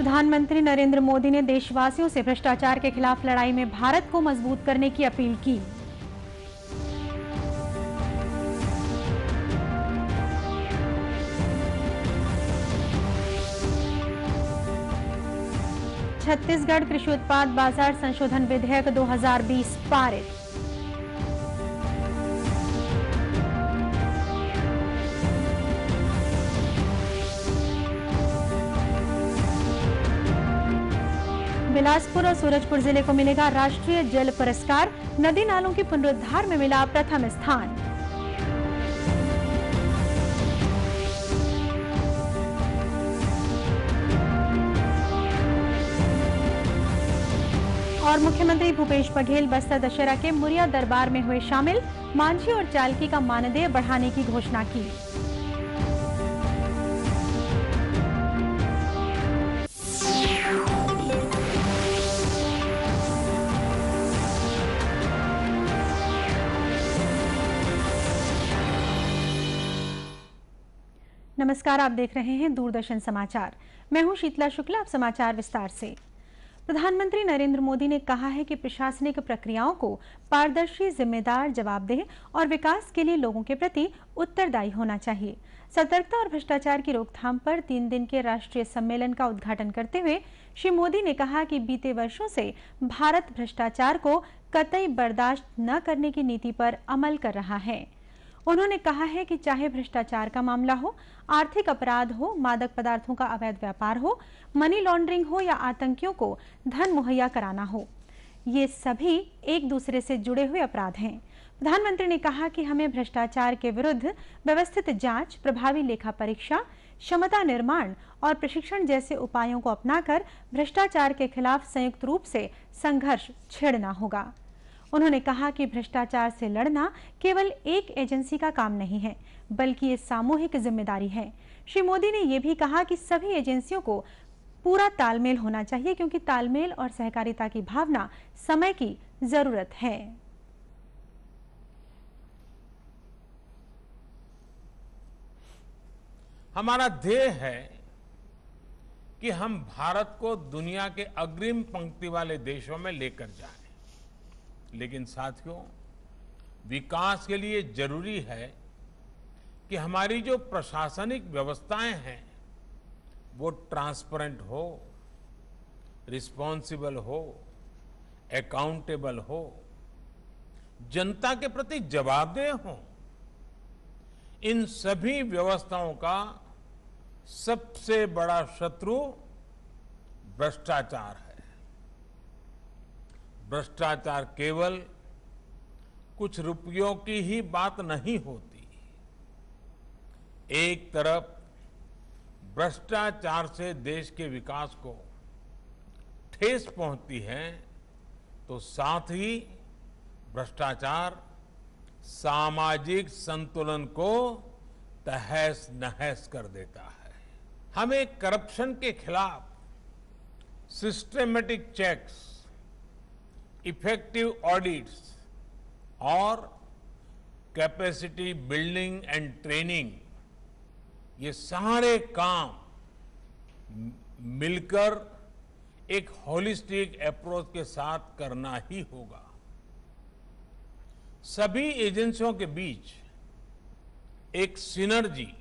प्रधानमंत्री नरेंद्र मोदी ने देशवासियों से भ्रष्टाचार के खिलाफ लड़ाई में भारत को मजबूत करने की अपील की। छत्तीसगढ़ कृषि उत्पाद बाजार संशोधन विधेयक 2020 पारित। बिलासपुर और सूरजपुर जिले को मिलेगा राष्ट्रीय जल पुरस्कार। नदी नालों के पुनरुद्धार में मिला प्रथम स्थान। और मुख्यमंत्री भूपेश बघेल बस्तर दशहरा के मुरिया दरबार में हुए शामिल। मांझी और चालकी का मानदेय बढ़ाने की घोषणा की। नमस्कार, आप देख रहे हैं दूरदर्शन समाचार। मैं हूं शीतला शुक्ला। अब समाचार विस्तार से। प्रधानमंत्री नरेंद्र मोदी ने कहा है कि प्रशासनिक प्रक्रियाओं को पारदर्शी, जिम्मेदार, जवाबदेह और विकास के लिए लोगों के प्रति उत्तरदायी होना चाहिए। सतर्कता और भ्रष्टाचार की रोकथाम पर 3 दिन के राष्ट्रीय सम्मेलन का उद्घाटन करते हुए श्री मोदी ने कहा कि बीते वर्षों से भारत भ्रष्टाचार को कतई बर्दाश्त न करने की नीति पर अमल कर रहा है। उन्होंने कहा है कि चाहे भ्रष्टाचार का मामला हो, आर्थिक अपराध हो, मादक पदार्थों का अवैध व्यापार हो, मनी लॉन्ड्रिंग हो या आतंकियों को धन मुहैया कराना हो, ये सभी एक दूसरे से जुड़े हुए अपराध हैं। प्रधानमंत्री ने कहा कि हमें भ्रष्टाचार के विरुद्ध व्यवस्थित जांच, प्रभावी लेखा परीक्षा, क्षमता निर्माण और प्रशिक्षण जैसे उपायों को अपनाकर भ्रष्टाचार के खिलाफ संयुक्त रूप से संघर्ष छेड़ना होगा। उन्होंने कहा कि भ्रष्टाचार से लड़ना केवल एक एजेंसी का काम नहीं है, बल्कि ये सामूहिक जिम्मेदारी है। श्री मोदी ने यह भी कहा कि सभी एजेंसियों को पूरा तालमेल होना चाहिए, क्योंकि तालमेल और सहकारिता की भावना समय की जरूरत है। हमारा ध्येय है कि हम भारत को दुनिया के अग्रिम पंक्ति वाले देशों में लेकर जाएं। लेकिन साथियों, विकास के लिए जरूरी है कि हमारी जो प्रशासनिक व्यवस्थाएं हैं वो ट्रांसपेरेंट हो, रिस्पॉन्सिबल हो, अकाउंटेबल हो, जनता के प्रति जवाबदेह हो। इन सभी व्यवस्थाओं का सबसे बड़ा शत्रु भ्रष्टाचार है। भ्रष्टाचार केवल कुछ रुपयों की ही बात नहीं होती। एक तरफ भ्रष्टाचार से देश के विकास को ठेस पहुंचती है, तो साथ ही भ्रष्टाचार सामाजिक संतुलन को तहस नहस कर देता है। हमें करप्शन के खिलाफ सिस्टमेटिक चेक्स, इफेक्टिव ऑडिट्स और कैपेसिटी बिल्डिंग एंड ट्रेनिंग, ये सारे काम मिलकर एक होलिस्टिक अप्रोच के साथ करना ही होगा। सभी एजेंसियों के बीच एक सिनर्जी,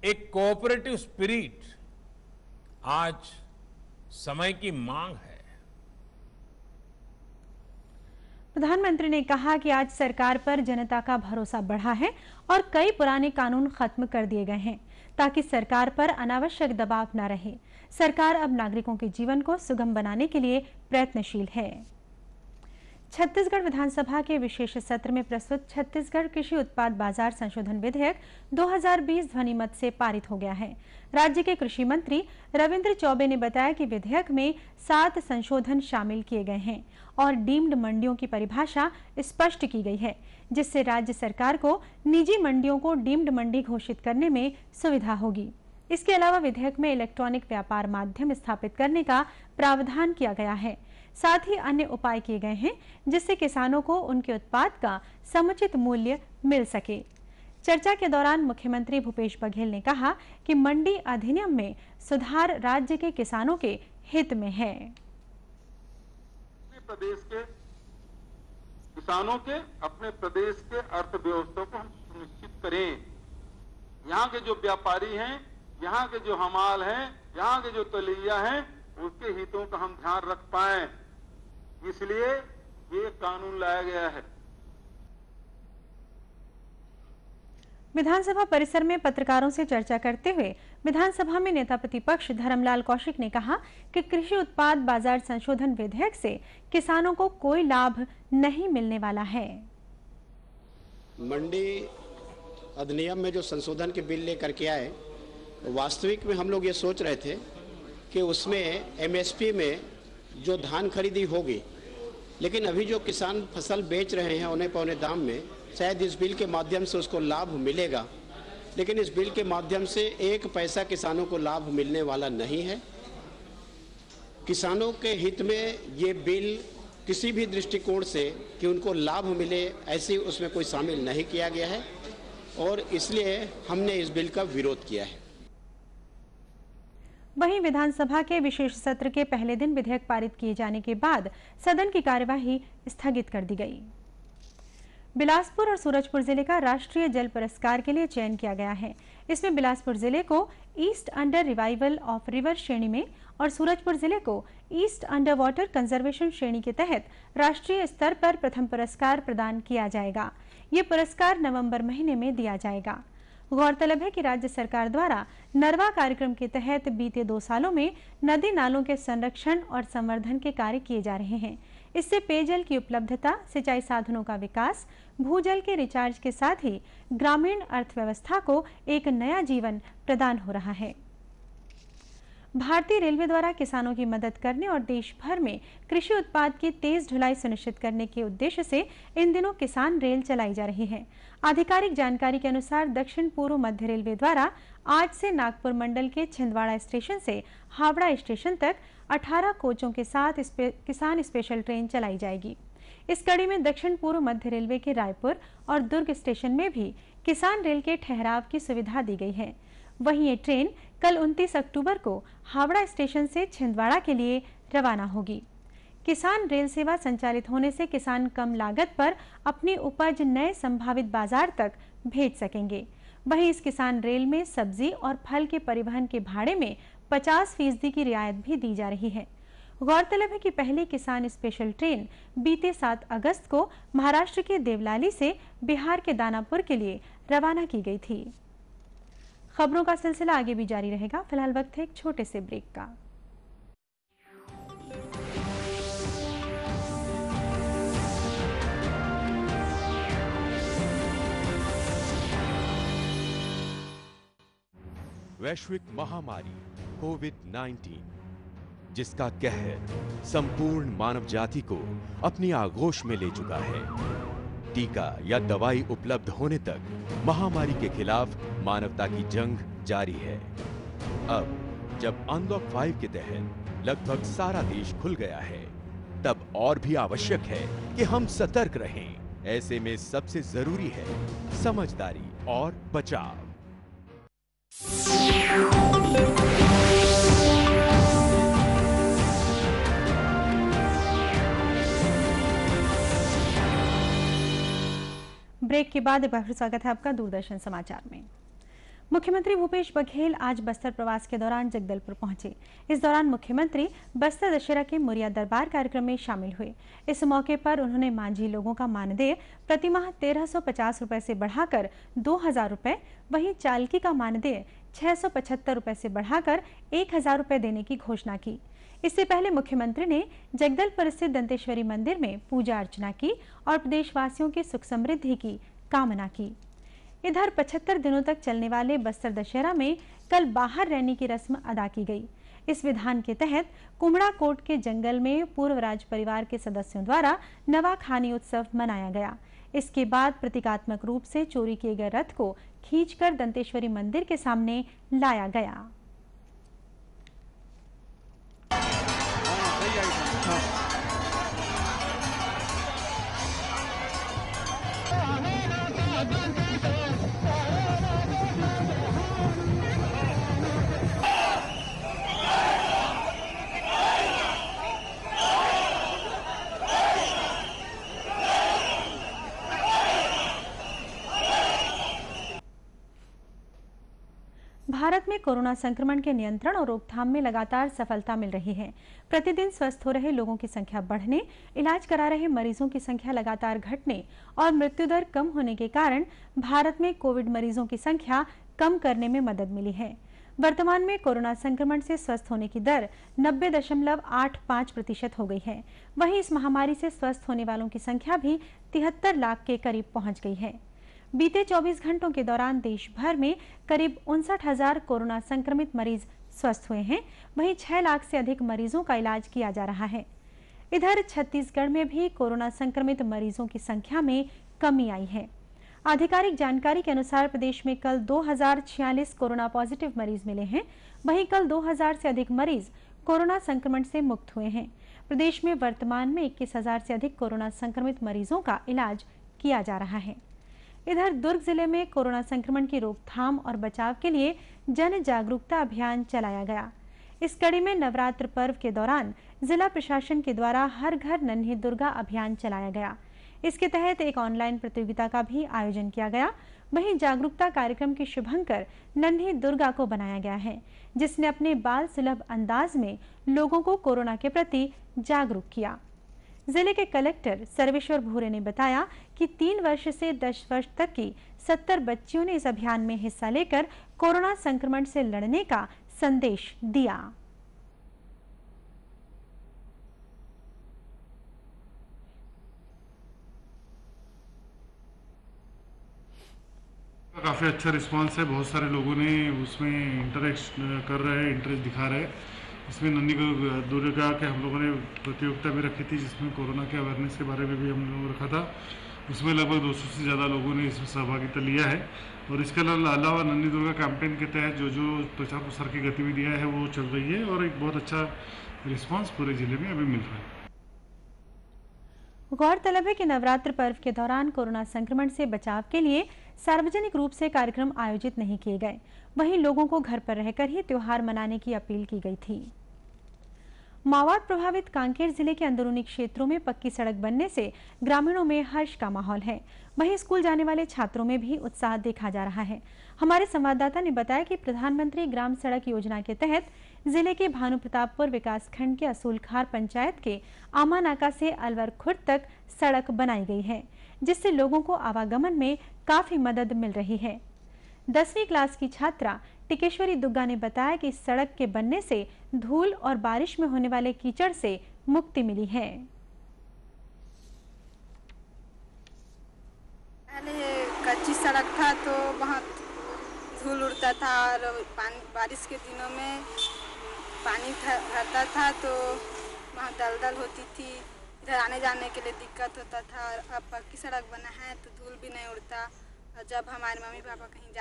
एक कोऑपरेटिव स्पिरिट आज समय की मांग है। प्रधानमंत्री ने कहा कि आज सरकार पर जनता का भरोसा बढ़ा है और कई पुराने कानून खत्म कर दिए गए हैं, ताकि सरकार पर अनावश्यक दबाव न रहे। सरकार अब नागरिकों के जीवन को सुगम बनाने के लिए प्रयत्नशील है। छत्तीसगढ़ विधानसभा के विशेष सत्र में प्रस्तुत छत्तीसगढ़ कृषि उत्पाद बाजार संशोधन विधेयक 2020 ध्वनिमत से पारित हो गया है। राज्य के कृषि मंत्री रविंद्र चौबे ने बताया कि विधेयक में 7 संशोधन शामिल किए गए हैं और डीम्ड मंडियों की परिभाषा स्पष्ट की गई है, जिससे राज्य सरकार को निजी मंडियों को डीम्ड मंडी घोषित करने में सुविधा होगी। इसके अलावा विधेयक में इलेक्ट्रॉनिक व्यापार माध्यम स्थापित करने का प्रावधान किया गया है। साथ ही अन्य उपाय किए गए हैं, जिससे किसानों को उनके उत्पाद का समुचित मूल्य मिल सके। चर्चा के दौरान मुख्यमंत्री भूपेश बघेल ने कहा कि मंडी अधिनियम में सुधार राज्य के किसानों के हित में है। प्रदेश के किसानों के, अपने प्रदेश के अर्थव्यवस्था को हम सुनिश्चित करें। यहाँ के जो व्यापारी हैं, यहाँ के जो हमाल हैं, यहाँ के जो तलैया हैं, उसके हितों का हम ध्यान रख पाएं, इसलिए ये कानून लाया गया है। विधानसभा परिसर में पत्रकारों से चर्चा करते हुए विधानसभा में नेता प्रतिपक्ष धर्मलाल कौशिक ने कहा कि कृषि उत्पाद बाजार संशोधन विधेयक से किसानों को कोई लाभ नहीं मिलने वाला है। मंडी अधिनियम में जो संशोधन के बिल लेकर के आए, वास्तविक में हम लोग ये सोच रहे थे कि उसमें एमएसपी में जो धान खरीदी होगी, लेकिन अभी जो किसान फसल बेच रहे हैं औने पौने दाम में, शायद इस बिल के माध्यम से उसको लाभ मिलेगा, लेकिन इस बिल के माध्यम से एक पैसा किसानों को लाभ मिलने वाला नहीं है। किसानों के हित में ये बिल किसी भी दृष्टिकोण से कि उनको लाभ मिले, ऐसे उसमें कोई शामिल नहीं किया गया है और इसलिए हमने इस बिल का विरोध किया है। वहीं विधानसभा के विशेष सत्र के पहले दिन विधेयक पारित किए जाने के बाद सदन की कार्यवाही स्थगित कर दी गई। बिलासपुर और सूरजपुर जिले का राष्ट्रीय जल पुरस्कार के लिए चयन किया गया है। इसमें बिलासपुर जिले को east under revival of river श्रेणी में और सूरजपुर जिले को ईस्ट अंडर वाटर कंजर्वेशन श्रेणी के तहत राष्ट्रीय स्तर पर प्रथम पुरस्कार प्रदान किया जाएगा। ये पुरस्कार नवंबर महीने में दिया जाएगा। गौरतलब है कि राज्य सरकार द्वारा नरवा कार्यक्रम के तहत बीते 2 सालों में नदी नालों के संरक्षण और संवर्धन के कार्य किए जा रहे हैं। इससे पेयजल की उपलब्धता, सिंचाई साधनों का विकास, भूजल के रिचार्ज के साथ ही ग्रामीण अर्थव्यवस्था को एक नया जीवन प्रदान हो रहा है। भारतीय रेलवे द्वारा किसानों की मदद करने और देश भर में कृषि उत्पाद की तेज ढुलाई सुनिश्चित करने के उद्देश्य से इन दिनों किसान रेल चलाई जा रही है। आधिकारिक जानकारी के अनुसार दक्षिण पूर्व मध्य रेलवे द्वारा आज से नागपुर मंडल के छिंदवाड़ा स्टेशन से हावड़ा स्टेशन तक 18 कोचों के साथ किसान स्पेशल ट्रेन चलाई जाएगी। इस कड़ी में दक्षिण पूर्व मध्य रेलवे के रायपुर और दुर्ग स्टेशन में भी किसान रेल के ठहराव की सुविधा दी गई है। वहीं ये ट्रेन कल 29 अक्टूबर को हावड़ा स्टेशन से छिंदवाड़ा के लिए रवाना होगी। किसान रेल सेवा संचालित होने से किसान कम लागत पर अपनी उपज नए संभावित बाजार तक भेज सकेंगे। वहीं इस किसान रेल में सब्जी और फल के परिवहन के भाड़े में 50% की रियायत भी दी जा रही है। गौरतलब है कि पहली किसान स्पेशल ट्रेन बीते 7 अगस्त को महाराष्ट्र के देवलाली से बिहार के दानापुर के लिए रवाना की गई थी। खबरों का सिलसिला आगे भी जारी रहेगा। फिलहाल वक्त है एक छोटे से ब्रेक का। वैश्विक महामारी कोविड-19 जिसका कहर संपूर्ण मानव जाति को अपनी आगोश में ले चुका है। टीका या दवाई उपलब्ध होने तक महामारी के खिलाफ मानवता की जंग जारी है। अब जब अनलॉक 5 के तहत लगभग सारा देश खुल गया है, तब और भी आवश्यक है कि हम सतर्क रहें। ऐसे में सबसे जरूरी है समझदारी और बचाव। ब्रेक के बाद एक बार फिर स्वागत है आपका दूरदर्शन समाचार में। मुख्यमंत्री भूपेश बघेल आज बस्तर प्रवास के दौरान जगदलपुर पहुंचे। इस दौरान मुख्यमंत्री बस्तर दशहरा के मुरिया दरबार कार्यक्रम में शामिल हुए। इस मौके पर उन्होंने मांझी लोगों का मानदेय प्रतिमाह 1350 रुपए से बढ़ाकर 2000 रुपए, वहीं चालकी का मानदेय 675 रुपए से बढ़ाकर 1000 रुपए देने की घोषणा की। इससे पहले मुख्यमंत्री ने जगदलपुर स्थित दंतेश्वरी मंदिर में पूजा अर्चना की और प्रदेशवासियों की सुख समृद्धि की कामना की। इधर 75 दिनों तक चलने वाले बस्तर दशहरा में कल बाहर रहने की रस्म अदा की गई। इस विधान के तहत कुमड़ा कोट के जंगल में पूर्व राज परिवार के सदस्यों द्वारा नवाखानी उत्सव मनाया गया। इसके बाद प्रतीकात्मक रूप से चोरी किए गए रथ को खींचकर दंतेश्वरी मंदिर के सामने लाया गया। भारत में कोरोना संक्रमण के नियंत्रण और रोकथाम में लगातार सफलता मिल रही है। प्रतिदिन स्वस्थ हो रहे लोगों की संख्या बढ़ने, इलाज करा रहे मरीजों की संख्या लगातार घटने और मृत्यु दर कम होने के कारण भारत में कोविड मरीजों की संख्या कम करने में मदद मिली है। वर्तमान में कोरोना संक्रमण से स्वस्थ होने की दर 90.85% हो गई है। वहीं इस महामारी से स्वस्थ होने वालों की संख्या भी 73 लाख के करीब पहुंच गई है। बीते 24 घंटों के दौरान देश भर में करीब 59,000 कोरोना संक्रमित मरीज स्वस्थ हुए हैं। वहीं 6 लाख से अधिक मरीजों का इलाज किया जा रहा है। इधर छत्तीसगढ़ में भी कोरोना संक्रमित मरीजों की संख्या में कमी आई है। आधिकारिक जानकारी के अनुसार प्रदेश में कल 2046 कोरोना पॉजिटिव मरीज मिले हैं। वहीं कल 2000 से अधिक मरीज कोरोना संक्रमण से मुक्त हुए हैं। प्रदेश में वर्तमान में 21,000 से अधिक कोरोना संक्रमित मरीजों का इलाज किया जा रहा है। इधर दुर्ग जिले में कोरोना संक्रमण की रोकथाम और बचाव के लिए जन जागरूकता अभियान चलाया गया। इस कड़ी में नवरात्र पर्व के दौरान जिला प्रशासन के द्वारा हर घर नन्ही दुर्गा अभियान चलाया गया। इसके तहत एक ऑनलाइन प्रतियोगिता का भी आयोजन किया गया। वहीं जागरूकता कार्यक्रम की शुभंकर नन्ही दुर्गा को बनाया गया है, जिसने अपने बाल सुलभ अंदाज में लोगों को कोरोना के प्रति जागरूक किया। जिले के कलेक्टर सर्वेश्वर भूरे ने बताया कि 3 वर्ष से 10 वर्ष तक की 70 बच्चियों ने इस अभियान में हिस्सा लेकर कोरोना संक्रमण से लड़ने का संदेश दिया। काफ़ी अच्छा रिस्पांस है। बहुत सारे लोगों ने उसमें इंटरेक्ट कर रहे हैं, इंटरेस्ट दिखा रहे हैं। इसमें नन्ही दुर्गा के हम लोगों ने प्रतियोगिता भी रखी थी, जिसमें कोरोना के अवेयरनेस के बारे में भी हम लोगों ने रखा था। उसमें लगभग 200 से ज़्यादा लोगों ने इसमें सहभागिता लिया है। और इसके अलावा नन्ही दुर्गा कैंपेन के तहत जो प्रचार प्रसार की गतिविधियाँ हैं वो चल रही है और एक बहुत अच्छा रिस्पॉन्स पूरे जिले में अभी मिल रहा है। गौरतलब है कि नवरात्र पर्व के दौरान कोरोना संक्रमण से बचाव के लिए सार्वजनिक रूप से कार्यक्रम आयोजित नहीं किए गए। वहीं लोगों को घर पर रहकर ही त्योहार मनाने की अपील की गई थी। माओवाद प्रभावित कांकेर जिले के अंदरूनी क्षेत्रों में पक्की सड़क बनने से ग्रामीणों में हर्ष का माहौल है। वहीं स्कूल जाने वाले छात्रों में भी उत्साह देखा जा रहा है। हमारे संवाददाता ने बताया कि प्रधानमंत्री ग्राम सड़क योजना के तहत जिले के भानुप्रतापपुर विकासखंड के असूलखार पंचायत के आमानाका से अलवर खुर्द तक सड़क बनाई गई है, जिससे लोगों को आवागमन में काफी मदद मिल रही है। 10वीं क्लास की छात्रा टिकेश्वरी दुग्गा ने बताया कि इस सड़क के बनने से धूल और बारिश में होने वाले कीचड़ से मुक्ति मिली है। पहले कच्ची सड़क था तो वहाँ धूल उड़ता था और बारिश के दिनों में पानी भरता था तो वहाँ दलदल होती थी, इधर आने जाने के लिए दिक्कत होता था। और अब पक्की सड़क बना है तो धूल भी नहीं उड़ता और जब हमारे मम्मी पापा कहीं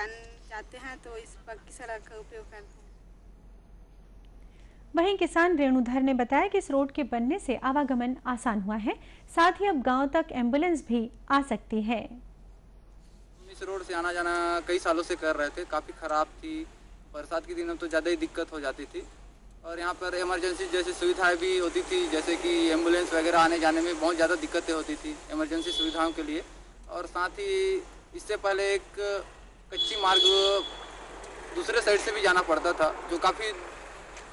जाते हैं तो इस पक्की सड़क का उपयोग करते हैं। वहीं किसान रेणुधर ने बताया कि इस रोड के बनने से आवागमन आसान हुआ है, साथ ही अब गांव तक एम्बुलेंस भी आ सकती है। इस रोड से आना जाना कई सालों से कर रहे थे, काफ़ी ख़राब थी। बरसात के दिनों तो ज़्यादा ही दिक्कत हो जाती थी और यहाँ पर इमरजेंसी जैसी सुविधाएं भी होती थी, जैसे कि एम्बुलेंस वगैरह आने जाने में बहुत ज़्यादा दिक्कतें होती थी इमरजेंसी सुविधाओं के लिए। और साथ ही इससे पहले एक कच्ची मार्ग दूसरे साइड से भी जाना पड़ता था, जो काफ़ी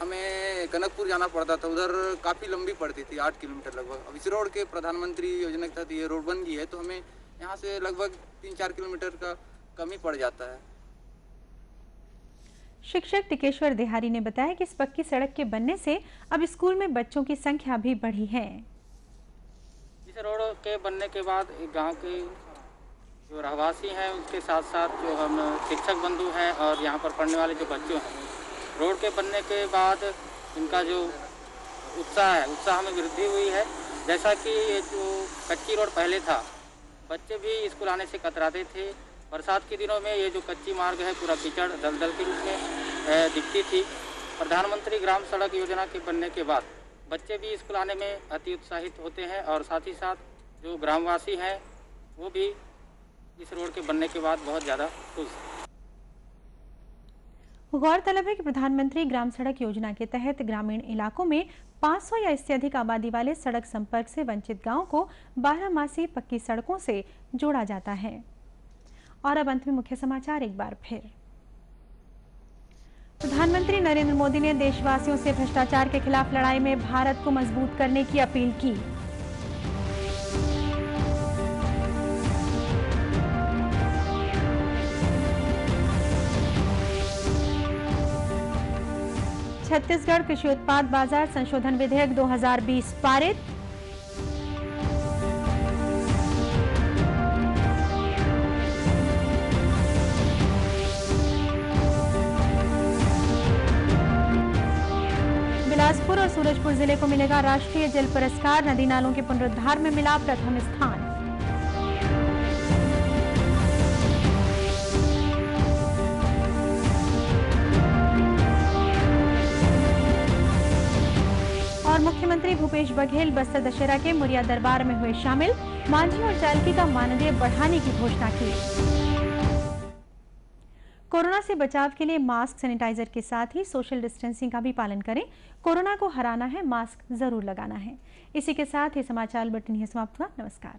हमें कनकपुर जाना पड़ता था, उधर काफ़ी लंबी पड़ती थी, 8 किलोमीटर लगभग। अब इस रोड के प्रधानमंत्री योजना के तहत ये रोड बन गई है तो हमें यहाँ से लगभग 3-4 किलोमीटर का कम ही पड़ जाता है। शिक्षक टिकेश्वर देहारी ने बताया कि इस पक्की सड़क के बनने से अब स्कूल में बच्चों की संख्या भी बढ़ी है। इस रोड के बनने के बाद गांव के जो रहवासी हैं उसके साथ साथ जो हम शिक्षक बंधु हैं और यहाँ पर पढ़ने वाले जो बच्चे हैं, रोड के बनने के बाद इनका जो उत्साह में वृद्धि हुई है। जैसा कि ये जो कच्ची रोड पहले था, बच्चे भी स्कूल आने से कतराते थे। बरसात के दिनों में ये जो कच्ची मार्ग है पूरा कीचड़ दलदल के रूप में दिखती थी। प्रधानमंत्री ग्राम सड़क योजना के बनने के बाद बच्चे भी स्कूल आने में अति उत्साहित होते हैं और साथ ही साथ जो ग्रामवासी हैं वो भी इस रोड के बनने के बाद बहुत ज़्यादा खुश हैं। गौरतलब है कि प्रधानमंत्री ग्राम सड़क योजना के तहत ग्रामीण इलाकों में 500 या इससे अधिक आबादी वाले सड़क संपर्क से वंचित गांवों को 12 मासी पक्की सड़कों से जोड़ा जाता है। और अब अंत में मुख्य समाचार एक बार फिर। प्रधानमंत्री नरेंद्र मोदी ने देशवासियों से भ्रष्टाचार के खिलाफ लड़ाई में भारत को मजबूत करने की अपील की। छत्तीसगढ़ कृषि उत्पाद बाजार संशोधन विधेयक 2020 पारित। बिलासपुर और सूरजपुर जिले को मिलेगा राष्ट्रीय जल पुरस्कार। नदी नालों के पुनरुद्धार में मिला प्रथम स्थान। और मुख्यमंत्री भूपेश बघेल बस्तर दशहरा के मुरिया दरबार में हुए शामिल। मांझी और चालकी का मानदेय बढ़ाने की घोषणा की। कोरोना से बचाव के लिए मास्क, सैनिटाइजर के साथ ही सोशल डिस्टेंसिंग का भी पालन करें। कोरोना को हराना है, मास्क जरूर लगाना है। इसी के साथ ये समाचार बुलेटिन समाप्त हुआ। नमस्कार।